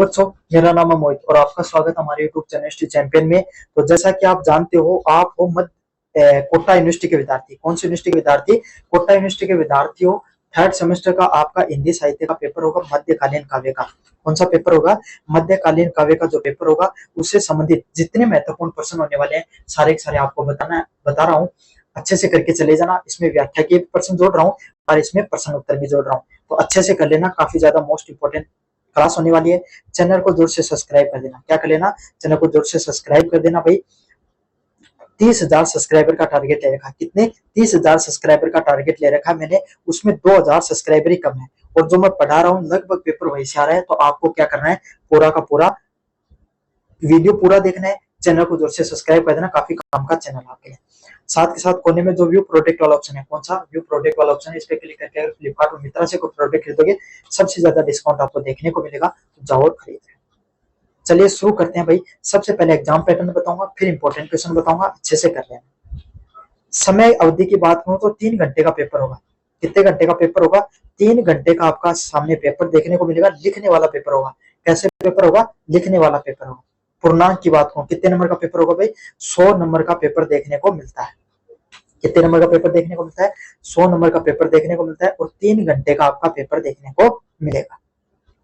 बच्चों, मेरा नाम है मोहित और आपका स्वागत है हमारे YouTube चैनल हिस्ट्री चैंपियन में। तो जैसा कि आप जानते हो, आप हो कोटा यूनिवर्सिटी के विद्यार्थी। कौन सी यूनिवर्सिटी के विद्यार्थी? कोटा यूनिवर्सिटी के विद्यार्थी हो। थर्ड सेमेस्टर का आपका हिंदी साहित्य का पेपर होगा, मध्यकालीन काव्य का। कौन सा पेपर होगा? मध्यकालीन काव्य का जो पेपर होगा, उससे संबंधित जितने महत्वपूर्ण प्रश्न होने वाले हैं सारे के सारे आपको बता रहा हूँ। अच्छे से करके चले जाना। इसमें व्याख्या के प्रश्न जोड़ रहा हूँ और इसमें प्रश्न उत्तर भी जोड़ रहा हूँ, तो अच्छे से कर लेना। काफी ज्यादा मोस्ट इंपोर्टेंट क्लास होने वाली है। चैनल को जोर से सब्सक्राइब कर देना। क्या कर लेना? चैनल को जोर से सब्सक्राइब कर देना भाई। 30,000 सब्सक्राइबर का टारगेट ले रखा है। कितने? 30,000 सब्सक्राइबर का टारगेट ले रखा है मैंने। उसमें 2,000 सब्सक्राइबर ही कम है और जो मैं पढ़ा रहा हूँ लगभग पेपर वही से आ रहा है। तो आपको क्या करना है, पूरा का पूरा वीडियो पूरा देखना है। चैनल को जोर से सब्सक्राइब कर देना। काफी काम का चैनल आपके लिए। साथ के साथ कोने में जो व्यू प्रोडक्ट वाला ऑप्शन है, कौन सा? व्यू प्रोडक्ट वाला ऑप्शन है। इस पे क्लिक करके अगर फ्लिपकार्ट और मित्रा से कोई प्रोडक्ट खरीदोगे, सबसे ज्यादा डिस्काउंट आपको देखने को मिलेगा, तो जाओ और खरीदें। चलिए शुरू करते हैं भाई। सबसे पहले एग्जाम पैटर्न बताऊंगा, फिर इंपॉर्टेंट क्वेश्चन बताऊंगा। अच्छे से कर लेना। समय अवधि की बात करूं तो 3 घंटे का पेपर होगा। कितने घंटे का पेपर होगा? 3 घंटे का आपका सामने पेपर देखने को मिलेगा। लिखने वाला पेपर होगा। कैसे पेपर होगा? लिखने वाला पेपर होगा। पूर्णांक की बात करूं, कितने नंबर का पेपर होगा भाई? 100 नंबर का पेपर देखने को मिलता है। कितने नंबर का पेपर देखने को मिलता है? 100 नंबर का पेपर देखने को मिलता है और 3 घंटे का आपका पेपर देखने को मिलेगा।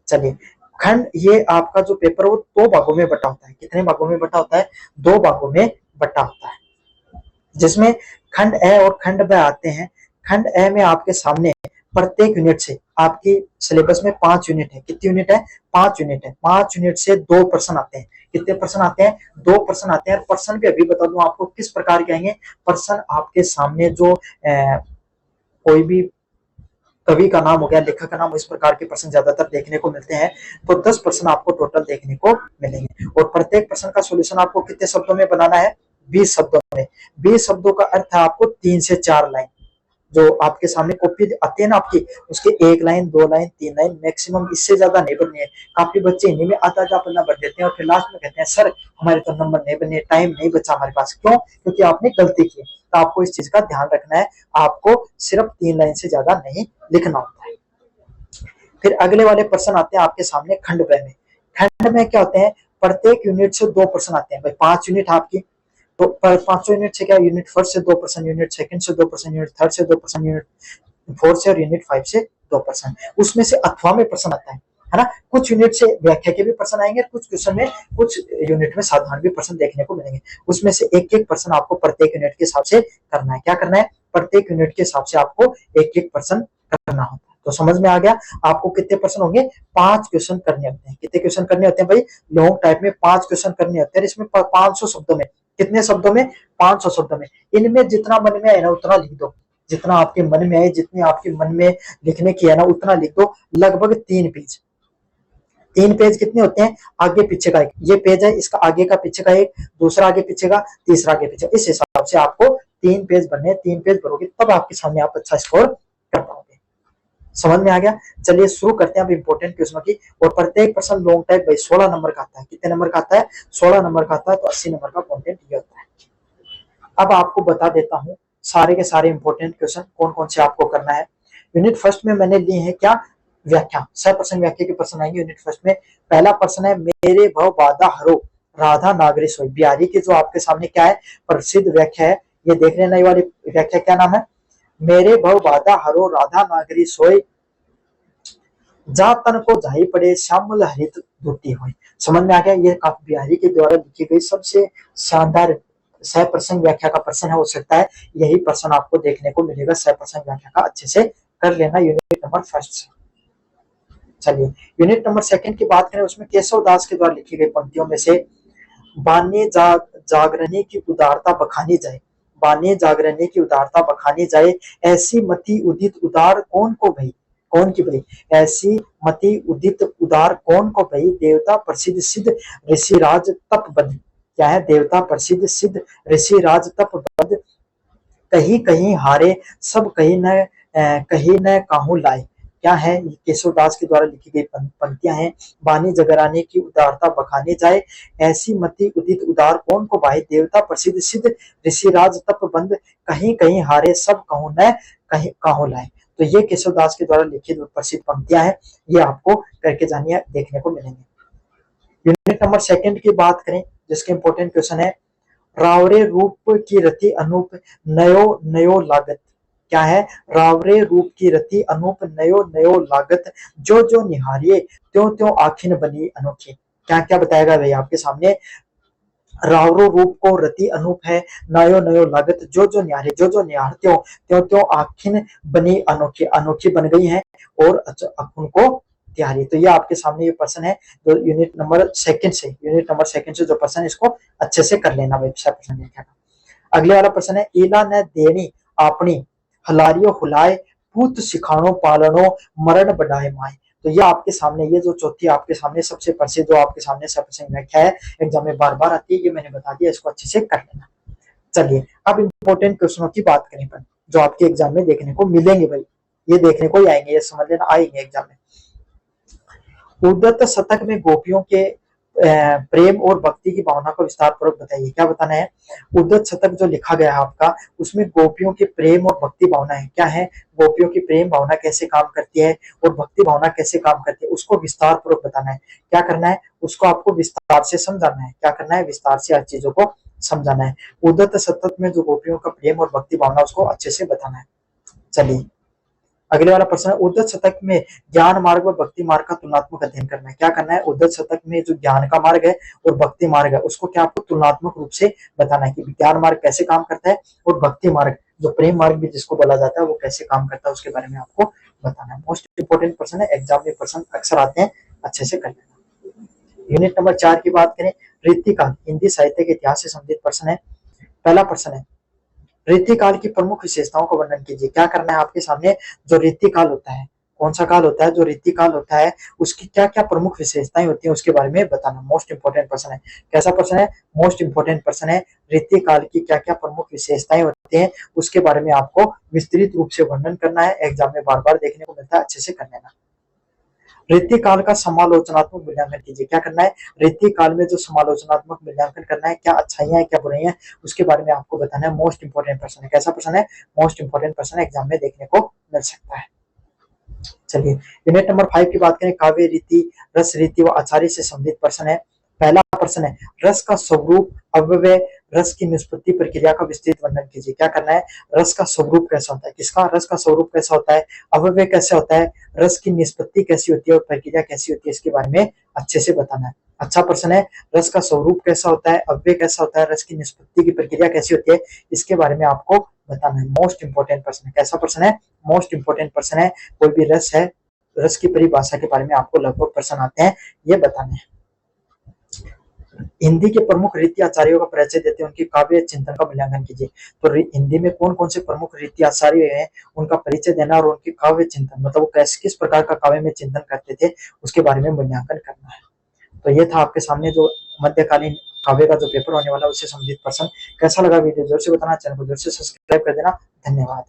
चलिए, खंड ये आपका जो पेपर वो 2 भागों में बटा होता है। कितने भागों में बटा होता है? 2 भागों में बटा होता है, जिसमें खंड ए और खंड ब आते हैं। खंड ए में आपके सामने प्रत्येक यूनिट से आपकी सिलेबस में 5 यूनिट है। कितनी यूनिट है? 5 यूनिट है। 5 यूनिट से 2 प्रश्न आते हैं। कितने प्रश्न आते हैं? 2 प्रश्न आते हैं। प्रश्न भी अभी बता दूं आपको किस प्रकार के आएंगे। प्रश्न आपके सामने जो कोई भी कवि का नाम हो गया, लेखक का नाम, इस प्रकार के प्रश्न ज्यादातर देखने को मिलते हैं। तो 10 प्रश्न आपको टोटल देखने को मिलेंगे और प्रत्येक प्रश्न का सोल्यूशन आपको कितने शब्दों में बनाना है? 20 शब्दों में। 20 शब्दों का अर्थ है आपको 3 से 4 लाइन। जो आपके सामने कॉपी आती है ना आपकी, उसके 1 लाइन, 2 लाइन, 3 लाइन मैक्सिमम, इससे ज्यादा नहीं बननी है। काफी बच्चे इन्हीं में आधा आधा पन्ना भर देते हैं और फिर लास्ट में कहते हैं सर हमारे तो नंबर नहीं बने, टाइम नहीं बचा हमारे पास। क्यों? क्योंकि आपने गलती की। तो आपको इस चीज का ध्यान रखना है। आपको सिर्फ 3 लाइन से ज्यादा नहीं लिखना होता है। फिर अगले वाले प्रश्न आते हैं आपके सामने खंड ब में। खंड में क्या होते हैं? प्रत्येक यूनिट से 2 प्रश्न आते हैं भाई। 5 यूनिट आपकी, तो 500 यूनिट से क्या? यूनिट फर्स्ट से 2 प्रश्न, यूनिट सेकंड से 2 प्रश्न, यूनिट थर्ड से 2 प्रश्न, यूनिट 4 से और यूनिट 5 से 2 प्रश्न। उसमें से अथवा में प्रश्न आता है ना। कुछ यूनिट से व्याख्या के भी प्रश्न आएंगे, कुछ क्वेश्चन में, कुछ यूनिट में साधारण भी प्रश्न देखने को मिलेंगे। उसमें से एक एक प्रश्न आपको प्रत्येक यूनिट के हिसाब से करना है। क्या करना है? प्रत्येक यूनिट के हिसाब से आपको एक एक प्रश्न करना होता है। तो समझ में आ गया? आपको कितने प्रश्न होंगे? 5 क्वेश्चन करने होते हैं। कितने क्वेश्चन करने होते हैं भाई? लॉन्ग टाइप में 5 क्वेश्चन करने होते हैं। इसमें 500 शब्दों में, कितने शब्दों में? 500 शब्दों में। इनमें जितना मन में आए ना उतना लिख दो। जितना आपके मन में आए, जितनी आपके मन में लिखने की है ना उतना लिख दो। लगभग 3 पेज। 3 पेज कितने होते हैं? आगे पीछे का एक, ये पेज है, इसका आगे का पीछे का एक, दूसरा आगे पीछे का, तीसरा आगे पीछे। इस हिसाब से आपको 3 पेज भरने। 3 पेज भरोगे तब आपके सामने आप अच्छा स्कोर कर पाओगे। समझ में आ गया? चलिए शुरू करते हैं अब इंपॉर्टेंट क्वेश्चनों की। और प्रत्येक प्रश्न लॉन्ग टाइप भाई 16 नंबर का आता है। कितने नंबर का आता है? 16 नंबर का आता है। तो 80 नंबर का कंटेंट ये होता है। अब आपको बता देता हूं सारे के सारे इंपॉर्टेंट क्वेश्चन कौन कौन से आपको करना है। यूनिट फर्स्ट में मैंने लिए हैं क्या? व्याख्या। 100% व्याख्या के प्रश्न आएंगे यूनिट फर्स्ट में। पहला प्रश्न है, मेरे भव बाधा हरो राधा नागरी सोई। बिहारी की जो आपके सामने क्या है? प्रसिद्ध व्याख्या है। ये देख लेना, ये वाली व्याख्या क्या नाम है? मेरे भव बाधा हरो राधा नागरी सोई, जा तन को जाई पड़े श्यामल हरित धुती हुई। समझ में आ गया? ये काफी बिहारी के द्वारा लिखी गई सबसे शानदार 100% व्याख्या का प्रश्न है। हो सकता है यही प्रश्न आपको देखने को मिलेगा 100% व्याख्या का। अच्छे से कर लेना यूनिट नंबर फर्स्ट से। चलिए यूनिट नंबर सेकंड की बात करें, उसमें केशव दास के द्वारा लिखी गई पंक्तियों में से, बानी जागरणी की उदारता बखानी जाए, बानी जागरणी की उदारता बखानी जाए, ऐसी मति उदित उदार कौन को भई। कौन की भई? ऐसी मति उदित उदार कौन को भई, देवता प्रसिद्ध सिद्ध ऋषिराज तप बद। क्या है? देवता प्रसिद्ध सिद्ध ऋषिराज तप बद, कहीं कहीं हारे सब कहीं न काहू लाए। क्या है? केशव दास के द्वारा लिखी गई पंक्तियां हैं। बानी जगराने की उदारता बखाने जाए, ऐसी मति उदित उदार कौन को भाई, देवता प्रसिद्ध सिद्ध ऋषिराज तप बंद, कहीं कहीं हारे सब कहूं न कहीं काहू लाए। तो ये केशव दास के द्वारा लिखित प्रसिद्ध पंक्तियां हैं। ये आपको करके जानिए, देखने को मिलेंगे। यूनिट नंबर सेकंड की बात करें, जिसके इंपॉर्टेंट क्वेश्चन है, रावरे रूप की रति अनूप नयो नयो लागत। क्या है? रावरे रूप की रति अनूप नयो नयो लागत, जो जो निहारिये त्यों त्यों आखिन बनी अनोखी। क्या क्या बताएगा भाई आपके सामने? रावरो रूप को रति अनूप है, नयो नयो लागत, जो जो निहारे, जो जो निहारते हो त्यों त्यों आखिन बनी अनोखी, अनोखी बन गई है और उनको त्यारी। तो ये आपके सामने ये प्रश्न है जो यूनिट नंबर सेकंड से जो प्रश्न है इसको अच्छे से कर लेना भाई। प्रश्न क्या। अगले वाला प्रश्न है, ईला ने देनी अपनी हलारियो हुलाए पूत सिखानो पालनो मरण बढ़ाए माए। तो ये आपके सामने, ये जो चौथी आपके सामने सबसे प्रसिद्ध जो आपके सामने सब व्याख्या है, एग्जाम में बार बार आती है, ये मैंने बता दिया, इसको अच्छे से कर लेना। चलिए अब इंपॉर्टेंट क्वेश्चनों की बात करें पर, जो आपके एग्जाम में देखने को मिलेंगे भाई, ये देखने को ही आएंगे, ये समझ लेना, आएंगे एग्जाम में। उद्दत शतक में गोपियों के प्रेम और भक्ति की भावना को विस्तार पूर्वक बताइए। क्या बताना है? उद्दत शतक जो लिखा गया है आपका, उसमें गोपियों की प्रेम और भक्ति भावना है। क्या है? गोपियों की प्रेम भावना कैसे काम करती है और भक्ति भावना कैसे काम करती है, उसको विस्तार पूर्वक बताना है। क्या करना है? उसको आपको विस्तार से समझाना है। क्या करना है? विस्तार से हर चीजों को समझाना है। उद्दत शतक में जो गोपियों का प्रेम और भक्ति भावना, उसको अच्छे से बताना है। चलिए अगले वाला प्रश्न है, उद्धत शतक में ज्ञान मार्ग व भक्ति मार्ग का तुलनात्मक अध्ययन करना है। क्या करना है? उद्धत शतक में जो ज्ञान का मार्ग है और भक्ति मार्ग है, उसको क्या आपको तुलनात्मक रूप से बताना है कि ज्ञान मार्ग कैसे काम करता है और भक्ति मार्ग, जो प्रेम मार्ग भी जिसको बोला जाता है, वो कैसे काम करता है, उसके बारे में आपको बताना है। मोस्ट इंपोर्टेंट प्रश्न है, एग्जाम में प्रश्न अक्सर आते हैं, अच्छे से कर लेना। यूनिट नंबर 4 की बात करें, रीतिकाल हिंदी साहित्य के इतिहास से संबंधित प्रश्न है। पहला प्रश्न है, रीतिकाल की प्रमुख विशेषताओं का वर्णन कीजिए। क्या करना है आपके सामने? जो रीतिकाल होता है, कौन सा काल होता है? जो रीतिकाल होता है, उसकी क्या क्या प्रमुख विशेषताएं होती हैं, उसके बारे में बताना। मोस्ट इंपोर्टेंट प्रश्न है। कैसा प्रश्न है? मोस्ट इंपोर्टेंट प्रश्न है। रीतिकाल की क्या क्या प्रमुख विशेषताएं होती हैं, उसके बारे में आपको विस्तृत रूप से वर्णन करना है। एग्जाम में बार बार देखने को मिलता है, अच्छे से कर लेना। रीतिकाल का समालोचनात्मक मूल्यांकन कीजिए। क्या करना है? रीतिकाल में जो समालोचनात्मक मूल्यांकन करना है, क्या अच्छाइयां है क्या बुराइयां, उसके बारे में आपको बताना है। मोस्ट इंपोर्टेंट प्रश्न है। कैसा प्रश्न है? मोस्ट इंपोर्टेंट प्रश्न एग्जाम में देखने को मिल सकता है। चलिए यूनिट नंबर 5 की बात करें, काव्य रीति, रस रीति व आचार्य से संबंधित प्रश्न है। पहला प्रश्न है, रस का स्वरूप, अव्यय, रस की निष्पत्ति प्रक्रिया का विस्तृत वर्णन कीजिए। क्या करना है? रस का स्वरूप कैसा होता है, किसका? रस का स्वरूप कैसा होता है, अव्यय कैसा होता है, रस की निष्पत्ति कैसी होती है और प्रक्रिया कैसी होती है, इसके बारे में अच्छे से बताना है। अच्छा प्रश्न है, रस का स्वरूप कैसा होता है, अव्यय कैसा होता है, रस की निष्पत्ति की प्रक्रिया कैसी होती है, इसके बारे में आपको बताना है। मोस्ट इंपोर्टेंट प्रश्न है। कैसा प्रश्न है? मोस्ट इंपोर्टेंट प्रश्न है। कोई भी रस है, रस की परिभाषा के बारे में आपको लगभग प्रश्न आते हैं, ये बताने हैं। हिंदी के प्रमुख रीति आचार्यों का परिचय देते हैं, उनकी काव्य चिंतन का मूल्यांकन कीजिए। तो हिंदी में कौन कौन से प्रमुख रीति आचार्य हैं, उनका परिचय देना और उनकी काव्य चिंतन, मतलब वो कैसे किस प्रकार का काव्य में चिंतन करते थे, उसके बारे में मूल्यांकन करना है। तो ये था आपके सामने जो मध्यकालीन काव्य का जो पेपर होने वाला है, उससे संबंधित प्रश्न। कैसा लगा वीडियो? जोर से बताना, चैनल को जोर से सब्सक्राइब कर देना। धन्यवाद।